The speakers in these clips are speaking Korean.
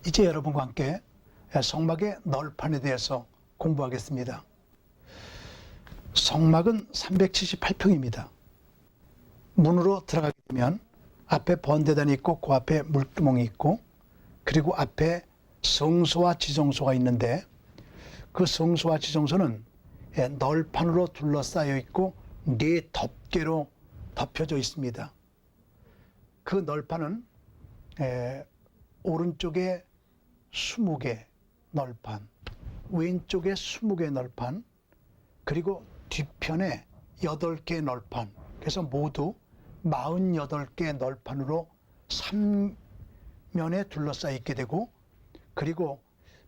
이제 여러분과 함께 성막의 널판에 대해서 공부하겠습니다. 성막은 378평입니다. 문으로 들어가게 되면 앞에 번대단이 있고 그 앞에 물두멍이 있고 그리고 앞에 성소와 지성소가 있는데 그 성소와 지성소는 널판으로 둘러싸여 있고 네 덮개로 덮여져 있습니다. 그 널판은 오른쪽에 20개 널판, 왼쪽에 20개 널판, 그리고 뒤편에 8개 널판, 그래서 모두 48개 널판으로 3면에 둘러싸여 있게 되고, 그리고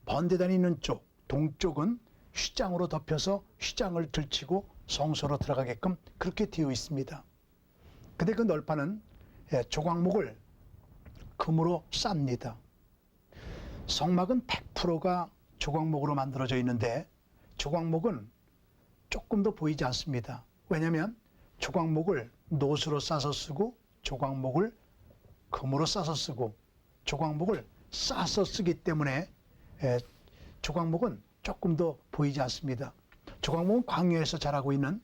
번대단이 있는 쪽, 동쪽은 휘장으로 덮여서 휘장을 들치고 성소로 들어가게끔 그렇게 되어 있습니다. 근데 그 널판은 조각목을 금으로 쌉니다. 성막은 100%가 조각목으로 만들어져 있는데 조각목은 조금 더 보이지 않습니다. 왜냐하면 조각목을 노수로 싸서 쓰고 조각목을 금으로 싸서 쓰고 조각목을 싸서 쓰기 때문에 조각목은 조금 더 보이지 않습니다. 조각목은 광야에서 자라고 있는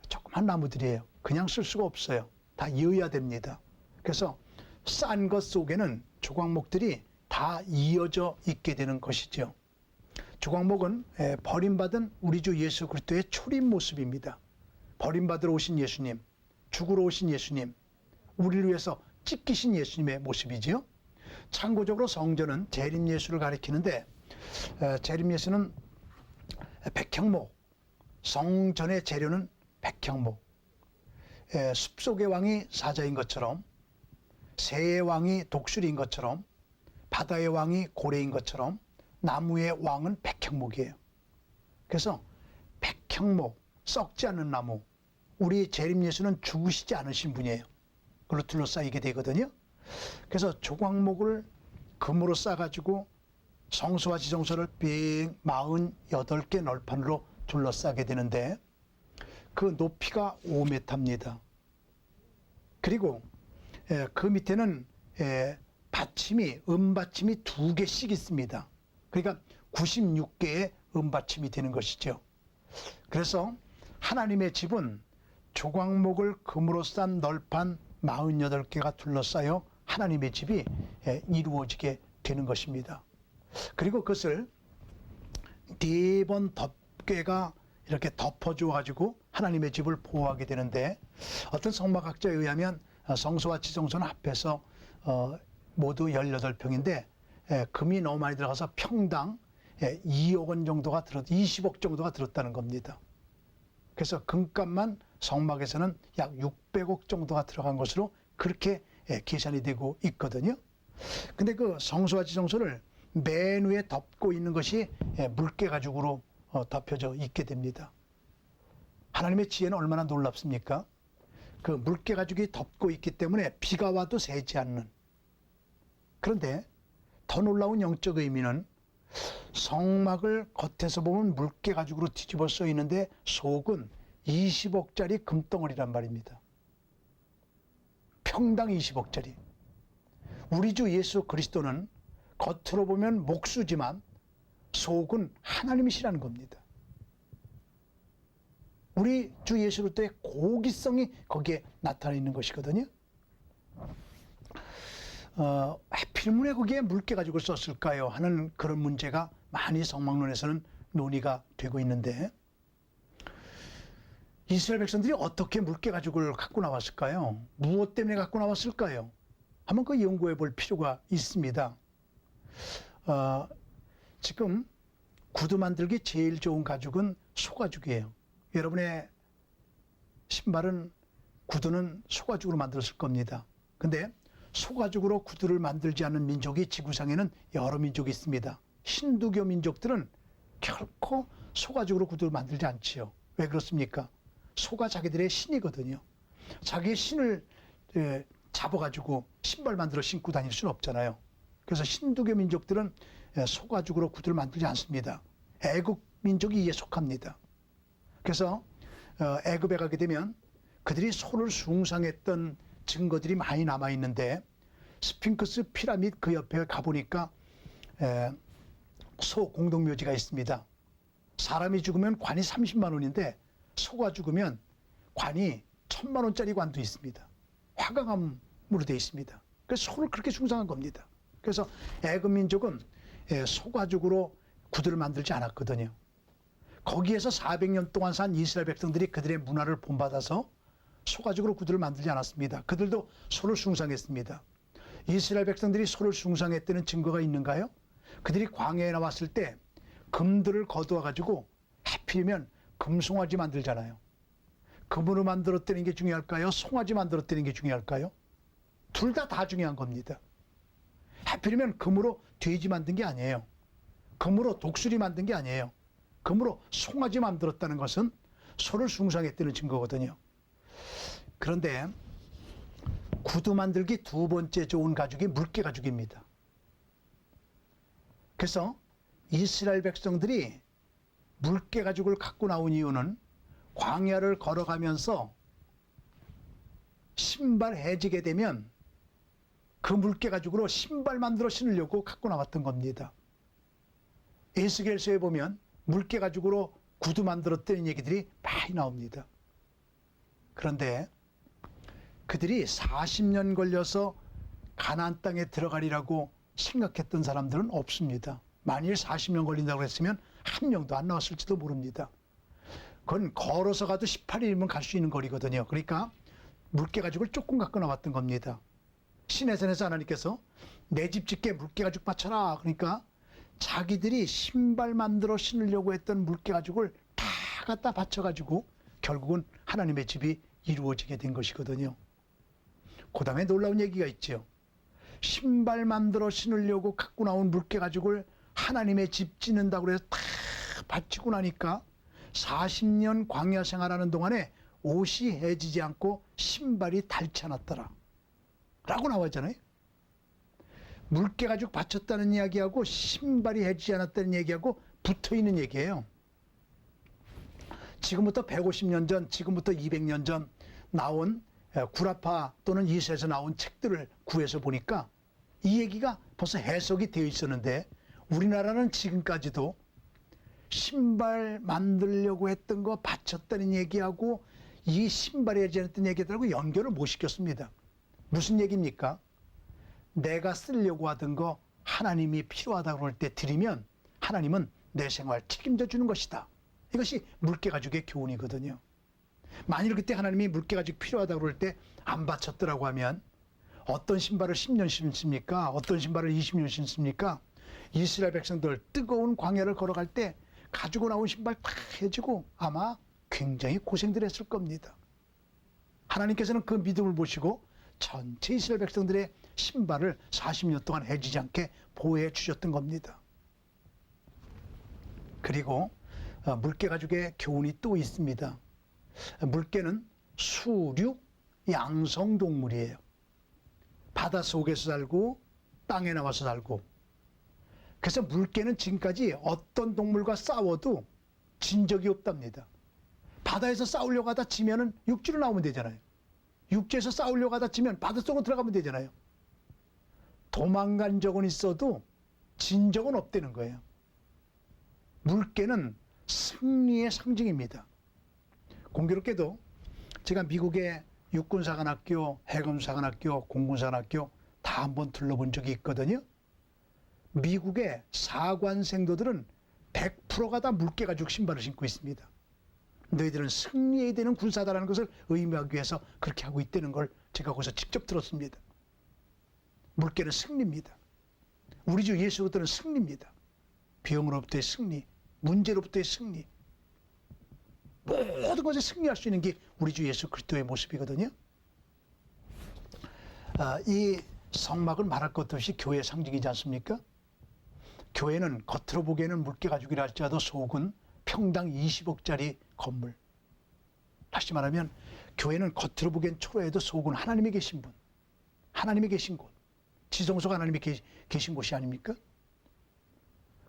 조그만 나무들이에요. 그냥 쓸 수가 없어요. 다 이어야 됩니다. 그래서 싼 것 속에는 조각목들이 다 이어져 있게 되는 것이죠. 조각목은 버림받은 우리 주 예수 그리스도의 초림 모습입니다. 버림받으러 오신 예수님, 죽으러 오신 예수님, 우리를 위해서 찢기신 예수님의 모습이지요. 참고적으로 성전은 재림 예수를 가리키는데 재림 예수는 백향목, 성전의 재료는 백향목, 숲속의 왕이 사자인 것처럼 새의 왕이 독수리인 것처럼 바다의 왕이 고래인 것처럼 나무의 왕은 백향목이에요. 그래서 백향목, 썩지 않는 나무, 우리 재림 예수는 죽으시지 않으신 분이에요. 그걸로 둘러싸이게 되거든요. 그래서 조각목을 금으로 싸가지고 성소와 지성소를 빙 48개 널판으로 둘러싸게 되는데 그 높이가 5m입니다. 그리고 그 밑에는 받침이, 음받침이 2개씩 있습니다. 그러니까 96개의 음받침이 되는 것이죠. 그래서 하나님의 집은 조각목을 금으로 싼 널판 48개가 둘러싸여 하나님의 집이 이루어지게 되는 것입니다. 그리고 그것을 4번 덮개가 이렇게 덮어줘 가지고 하나님의 집을 보호하게 되는데 어떤 성막학자에 의하면 성소와 지성소는 합해서 모두 18평인데 금이 너무 많이 들어가서 평당 2억 원 정도가 20억 정도가 들었다는 겁니다. 그래서 금값만 성막에서는 약 600억 정도가 들어간 것으로 그렇게 계산이 되고 있거든요. 근데 그 성소와 지성소를 맨 위에 덮고 있는 것이 물개 가죽으로 덮여져 있게 됩니다. 하나님의 지혜는 얼마나 놀랍습니까? 그 물개 가죽이 덮고 있기 때문에 비가 와도 새지 않는. 그런데 더 놀라운 영적 의미는 성막을 겉에서 보면 물개 가죽으로 뒤집어 써 있는데 속은 20억짜리 금덩어리란 말입니다. 평당 20억짜리. 우리 주 예수 그리스도는 겉으로 보면 목수지만 속은 하나님이시라는 겁니다. 우리 주 예수 그리스도의 고기성이 거기에 나타나 있는 것이거든요. 하필이면 거기에 물개 가죽을 썼을까요? 하는 그런 문제가 많이 성막론에서는 논의가 되고 있는데 이스라엘 백성들이 어떻게 물개 가죽을 갖고 나왔을까요? 무엇 때문에 갖고 나왔을까요? 한번 그 연구해 볼 필요가 있습니다. 지금 구두 만들기 제일 좋은 가죽은 소가죽이에요. 여러분의 신발은 구두는 소가죽으로 만들었을 겁니다. 근데 소가죽으로 구두를 만들지 않는 민족이 지구상에는 여러 민족이 있습니다. 힌두교 민족들은 결코 소가죽으로 구두를 만들지 않지요. 왜 그렇습니까? 소가 자기들의 신이거든요. 자기의 신을 잡아가지고 신발 만들어 신고 다닐 수는 없잖아요. 그래서 힌두교 민족들은 소가죽으로 구두를 만들지 않습니다. 애굽 민족이 이에 속합니다. 그래서 애굽에 가게 되면 그들이 소를 숭상했던 증거들이 많이 남아있는데 스핑크스 피라미드 그 옆에 가보니까 소 공동묘지가 있습니다. 사람이 죽으면 관이 30만 원인데 소가 죽으면 관이 1000만 원짜리 관도 있습니다. 화강암으로 되어 있습니다. 그래서 소를 그렇게 숭상한 겁니다. 그래서 애굽 민족은 소가죽으로 구두를 만들지 않았거든요. 거기에서 400년 동안 산 이스라엘 백성들이 그들의 문화를 본받아서 소가죽으로 구두를 만들지 않았습니다. 그들도 소를 숭상했습니다. 이스라엘 백성들이 소를 숭상했다는 증거가 있는가요? 그들이 광야에 나왔을 때 금들을 거두어 가지고 하필이면 금송아지 만들잖아요. 금으로 만들었다는 게 중요할까요? 송아지 만들었다는 게 중요할까요? 둘 다 중요한 겁니다. 하필이면 금으로 돼지 만든 게 아니에요. 금으로 독수리 만든 게 아니에요. 금으로 송아지 만들었다는 것은 소를 숭상했다는 증거거든요. 그런데 구두 만들기 두 번째 좋은 가죽이 물개 가죽입니다. 그래서 이스라엘 백성들이 물개 가죽을 갖고 나온 이유는 광야를 걸어가면서 신발 해지게 되면 그 물개 가죽으로 신발 만들어 신으려고 갖고 나왔던 겁니다. 에스겔서에 보면 물개 가죽으로 구두 만들었다는 얘기들이 많이 나옵니다. 그런데 그들이 40년 걸려서 가나안 땅에 들어가리라고 생각했던 사람들은 없습니다. 만일 40년 걸린다고 했으면 한 명도 안 나왔을지도 모릅니다. 그건 걸어서 가도 18일이면 갈 수 있는 거리거든요. 그러니까 물개 가죽을 조금 갖고 나왔던 겁니다. 시내산에서 하나님께서 내 집 짓게 물개 가죽 바쳐라. 그러니까 자기들이 신발 만들어 신으려고 했던 물개 가죽을 다 갖다 바쳐가지고 결국은 하나님의 집이 이루어지게 된 것이거든요. 그 다음에 놀라운 얘기가 있죠. 신발 만들어 신으려고 갖고 나온 물개 가죽을 하나님의 집 짓는다고 해서 다 바치고 나니까 40년 광야 생활하는 동안에 옷이 해지지 않고 신발이 닳지 않았더라 라고 나왔잖아요. 물개 가죽 바쳤다는 이야기하고 신발이 해지지 않았다는 얘기하고 붙어있는 얘기예요. 지금부터 150년 전, 지금부터 200년 전 나온 구라파 또는 이세에서 나온 책들을 구해서 보니까 이 얘기가 벌써 해석이 되어 있었는데 우리나라는 지금까지도 신발 만들려고 했던 거 바쳤다는 얘기하고 이 신발이 해지지 않았다는 얘기들하고 연결을 못 시켰습니다. 무슨 얘기입니까? 내가 쓰려고 하던 거 하나님이 필요하다고 할 때 드리면 하나님은 내 생활 책임져 주는 것이다. 이것이 물개 가죽의 교훈이거든요. 만일 그때 하나님이 물개 가죽 필요하다고 할 때 안 바쳤더라고 하면 어떤 신발을 10년 신습니까? 어떤 신발을 20년 신습니까? 이스라엘 백성들 뜨거운 광야를 걸어갈 때 가지고 나온 신발 다 해지고 아마 굉장히 고생들 했을 겁니다. 하나님께서는 그 믿음을 보시고 전체 이스라엘 백성들의 신발을 40년 동안 해지지 않게 보호해 주셨던 겁니다. 그리고 물개 가죽의 교훈이 또 있습니다. 물개는 수륙 양성 동물이에요. 바다 속에서 살고 땅에 나와서 살고. 그래서 물개는 지금까지 어떤 동물과 싸워도 진 적이 없답니다. 바다에서 싸우려고 하다 지면은 육지로 나오면 되잖아요. 육지에서 싸우려고 하다 지면 바닷속으로 들어가면 되잖아요. 도망간 적은 있어도 진 적은 없다는 거예요. 물개는 승리의 상징입니다. 공교롭게도 제가 미국의 육군사관학교, 해군사관학교, 공군사관학교 다 한번 둘러본 적이 있거든요. 미국의 사관생도들은 100%가 다 물개 가죽 신발을 신고 있습니다. 너희들은 승리해야 되는 군사다라는 것을 의미하기 위해서 그렇게 하고 있다는 걸 제가 거기서 직접 들었습니다. 물개는 승리입니다. 우리 주 예수로부터는 승리입니다. 병으로부터의 승리, 문제로부터의 승리, 모든 것에 승리할 수 있는 게 우리 주 예수 그리스도의 모습이거든요. 이 성막은 말할 것도 없이 교회의 상징이지 않습니까? 교회는 겉으로 보기에는 물개 가죽이라 할지라도 속은 평당 20억짜리 건물. 다시 말하면 교회는 겉으로 보기엔 초라해도 속은 하나님이 계신 분, 하나님이 계신 곳, 지성소가 하나님이 계신 곳이 아닙니까?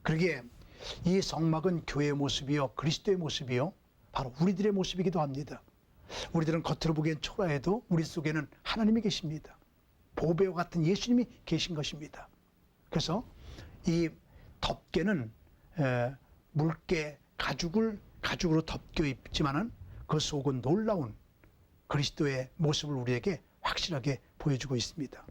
그러기에 이 성막은 교회의 모습이요, 그리스도의 모습이요, 바로 우리들의 모습이기도 합니다. 우리들은 겉으로 보기엔 초라해도 우리 속에는 하나님이 계십니다. 보배와 같은 예수님이 계신 것입니다. 그래서 이 덮개는 물개 가죽으로 덮겨 입지만은 그 속은 놀라운 그리스도의 모습을 우리에게 확실하게 보여주고 있습니다.